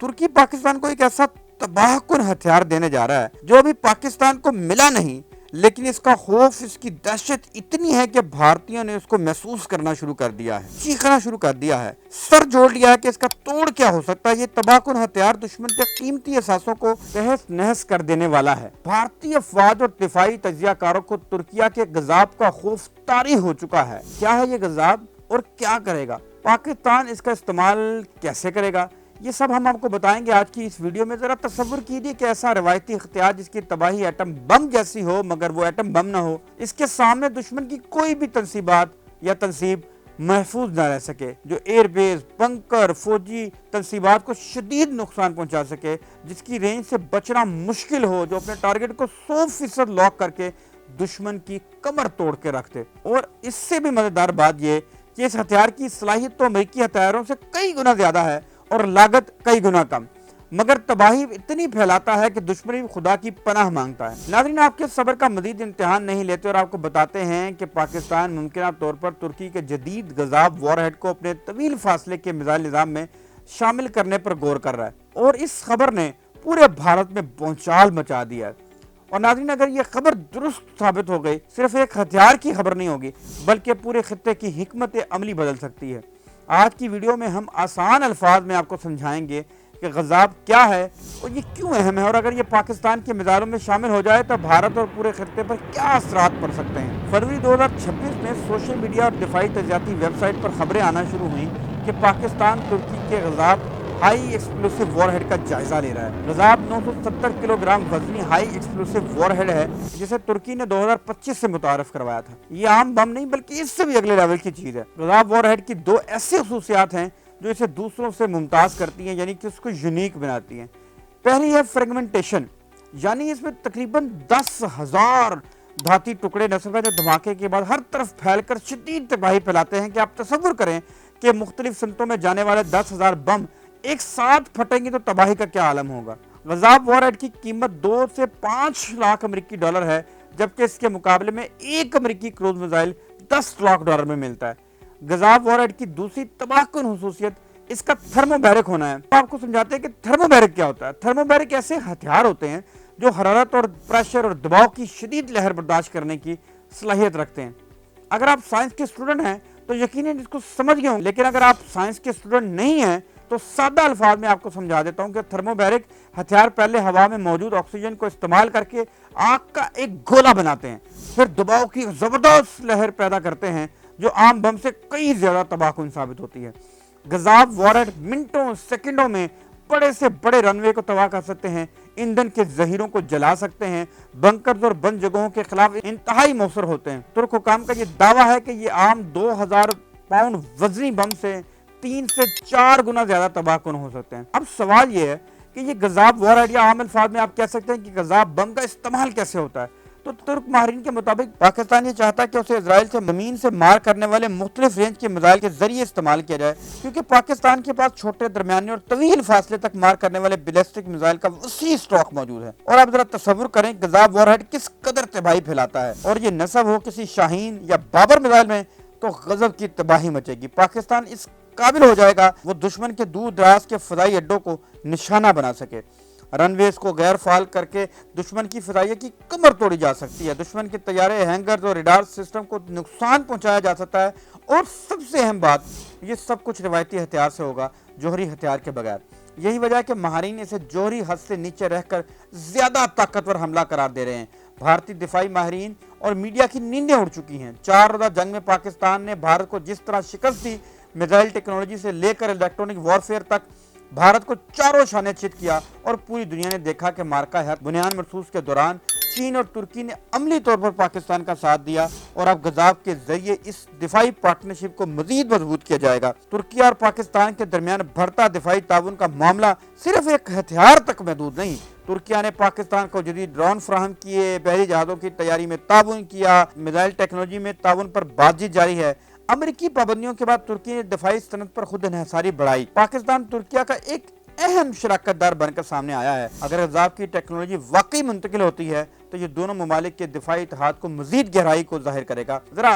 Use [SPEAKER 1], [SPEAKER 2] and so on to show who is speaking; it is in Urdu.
[SPEAKER 1] ترکی پاکستان کو ایک ایسا تباہ کن ہتھیار دینے جا رہا ہے جو ابھی پاکستان کو ملا نہیں، لیکن اس کا خوف، اس کی دہشت اتنی ہے کہ بھارتیوں نے اس کو محسوس کرنا شروع کر دیا ہے، چیخنا شروع کر دیا ہے، سر جوڑ لیا ہے کہ اس کا توڑ کیا ہو سکتا ہے۔ یہ تباہ کن ہتھیار دشمن کے قیمتی اثاثوں کو تہس نہس کر دینے والا ہے۔ بھارتی افواج اور دفاعی تجزیہ کاروں کو ترکیہ کے غضب کا خوف طاری ہو چکا ہے۔ کیا ہے یہ غضب اور کیا کرے گا پاکستان، اس کا استعمال کیسے کرے گا، یہ سب ہم آپ کو بتائیں گے آج کی اس ویڈیو میں۔ ذرا تصور کیجئے کہ ایسا روایتی اختیار جس کی تباہی ایٹم بم جیسی ہو مگر وہ ایٹم بم نہ ہو، اس کے سامنے دشمن کی کوئی بھی تنصیب محفوظ نہ رہ سکے، جو ایئر بیس، بنکر، فوجی تنصیبات کو شدید نقصان پہنچا سکے، جس کی رینج سے بچنا مشکل ہو، جو اپنے ٹارگٹ کو 100% لاک کر کے دشمن کی کمر توڑ کے رکھ دے۔ اور اس سے بھی مزیدار بات یہ کہ اس ہتھیار کی صلاحیت تو امریکی ہتھیاروں سے کئی گنا زیادہ ہے اور لاگت کئی گنا کم، مگر تباہی اتنی پھیلاتا ہے کہ دشمن بھی خدا کی پناہ مانگتا ہے۔ ناظرین، آپ کے صبر کا مزید امتحان نہیں لیتے اور آپ کو بتاتے ہیں کہ پاکستان ممکنہ طور پر ترکی کے جدید غضب وار ہیڈ کو اپنے طویل فاصلے کے میزائل نظام میں شامل کرنے پر غور کر رہا ہے، اور اس خبر نے پورے بھارت میں بھونچال مچا دیا ہے۔ اور ناظرین، اگر یہ خبر درست ثابت ہو گئی، صرف ایک ہتھیار کی خبر نہیں ہوگی بلکہ پورے خطے کی حکمت عملی بدل سکتی ہے۔ آج کی ویڈیو میں ہم آسان الفاظ میں آپ کو سمجھائیں گے کہ غضب کیا ہے اور یہ کیوں اہم ہے، اور اگر یہ پاکستان کے میزائلوں میں شامل ہو جائے تو بھارت اور پورے خطے پر کیا اثرات پڑ سکتے ہیں۔ فروری 2026 میں سوشل میڈیا اور دفاعی تجزیاتی ویب سائٹ پر خبریں آنا شروع ہوئیں کہ پاکستان ترکی کے غضب ہائی ایکسپلوسیو وار ہیڈ کا جائزہ لے رہا ہے۔ غضب 970 kilo gram وزنی high ایکسپلوسیو war had ہے جسے ترکی نے 2025 سے متعارف کروایا تھا۔ یہ عام بم نہیں بلکہ اس سے بھی اگلے لیول کی چیز ہے۔ غضب وار ہیڈ کی دو ایسی خصوصیات ہیں جو اسے دوسروں سے ممتاز کرتی ہیں، یعنی کہ اس کو یونیک بناتی ہیں۔ پہلی ہے فریگمنٹیشن، یعنی اس میں تقریباً 10,000 دھاتی ٹکڑے نصب ہیں جو دھماکے کے بعد ہر طرف پھیل کر شدید تباہی پھیلاتے ہیں کہ آپ تصور کریں کہ مختلف سمتوں میں جانے والے 10,000 بم ایک ساتھ پھٹیں گے تو تباہی کا کیا عالم ہوگا۔ غضب وار ہیڈ کی قیمت 2 سے 5 لاکھ امریکی ڈالر ہے، جبکہ اس کے مقابلے میں ایک امریکی کروز میزائل 10 لاکھ ڈالر میں ملتا ہے۔ غضب وار ہیڈ کی دوسری تباہ کن خصوصیت اس کا تھرمو بیرک ہونا ہے۔ آپ کو سمجھاتے ہیں کہ تھرمو بیرک کیا ہوتا ہے۔ تھرمو بیرک ایسے ہتھیار ہوتے ہیں جو حرارت اور پریشر اور دباؤ کی شدید لہر برداشت کرنے کی صلاحیت رکھتے ہیں۔ اگر آپ سائنس کے اسٹوڈنٹ ہیں تو یقیناً اس کو سمجھ گئے ہوں، لیکن اگر آپ سائنس کے اسٹوڈنٹ نہیں ہیں تو سادہ الفاظ میں آپ کو سمجھا دیتا ہوں کہ تھرمو بیرک ہتھیار پہلے ہوا میں موجود آکسیجن کو استعمال کر کے آگ کا ایک گولا بناتے ہیں، پھر دباؤ کی زبردست لہر پیدا کرتے ہیں جو عام بم سے کئی زیادہ تباہ کن ثابت ہوتی ہے۔ غضب وار ہیڈ منٹوں سیکنڈوں میں بڑے سے بڑے رن وے کو تباہ کر سکتے ہیں، ایندھن کے ذخیروں کو جلا سکتے ہیں، بنکرز اور بند جگہوں کے خلاف انتہائی مؤثر ہوتے ہیں۔ ترک حکام کا یہ دعویٰ ہے کہ یہ عام 2000 پاؤنڈ وزنی بم سے 3 سے 4 گنا زیادہ تباہ کن ہو سکتے ہیں۔ اب سوال یہ ہے کہ یہ غضب وار ہیڈ، یا عام الفاظ میں آپ کہہ سکتے ہیں کہ غضب بم کا استعمال کیسے ہوتا ہے۔ تو ترک ماہرین کے مطابق پاکستان یہ چاہتا ہے کہ اسے اسرائیل سے زمین سے مار کرنے والے مختلف رینج کے میزائل کے ذریعے استعمال کیا جائے، کیونکہ پاکستان کے پاس چھوٹے، درمیانے اور طویل فاصلے تک مار کرنے والے بیلسٹک میزائل کا وسیع اسٹاک موجود ہے۔ اور آپ ذرا تصور کریں غضب وار ہیڈ کس قدر تباہی پھیلاتا ہے، اور یہ نصب ہو کسی شاہین یا بابر میزائل میں تو غضب کی تباہی مچے گی۔ پاکستان اس قابل ہو جائے گا وہ دشمن کے دور دراز کے فضائی اڈوں کو نشانہ بنا سکے۔ رن ویز کو غیر فعال کر کے دشمن کی فضائیہ کی کمر توڑی جا سکتی ہے، دشمن کے طیارے، ہینگرز اور ریڈار سسٹم کو نقصان پہنچایا جا سکتا ہے، اور سب سے اہم بات، یہ سب کچھ روایتی ہتھیار سے ہوگا، جوہری ہتھیار کے بغیر۔ یہی وجہ ہے کہ ماہرین اسے جوہری حد سے نیچے رہ کر زیادہ طاقتور حملہ قرار دے رہے ہیں۔ بھارتی دفاعی ماہرین اور میڈیا کی نیندیں اڑ چکی ہیں۔ 4 روزہ جنگ میں پاکستان نے بھارت کو جس طرح شکست دی، میزائل ٹیکنالوجی سے لے کر الیکٹرونک وارفیئر تک بھارت کو چاروں شانے چت کیا، اور پوری دنیا نے دیکھا کہ مارکہ بنیان مرصوص کے دوران چین اور ترکی نے عملی طور پر پاکستان کا ساتھ دیا، اور اب غضب کے ذریعے اس دفاعی پارٹنرشپ کو مزید مضبوط کیا جائے گا۔ ترکی اور پاکستان کے درمیان بڑھتا دفاعی تعاون کا معاملہ صرف ایک ہتھیار تک محدود نہیں۔ ترکیہ نے پاکستان کو جدید ڈرون فراہم کیے، بحری جہازوں کی تیاری میں تعاون کیا، میزائل ٹیکنالوجی میں تعاون پر بات چیت جاری ہے۔ امریکی پابندیوں کے بعد ترکی نے دفاعی صنعت پر خود انحصاری بڑھائی۔ پاکستان ترکیہ کا ایک اہم شراکت دار بن کر سامنے آیا ہے۔ اگر غضب کی ٹیکنالوجی واقعی منتقل ہوتی ہے تو یہ دونوں ممالک کے دفاعی اتحاد کو مزید گہرائی کو ظاہر کرے گا۔ ذرا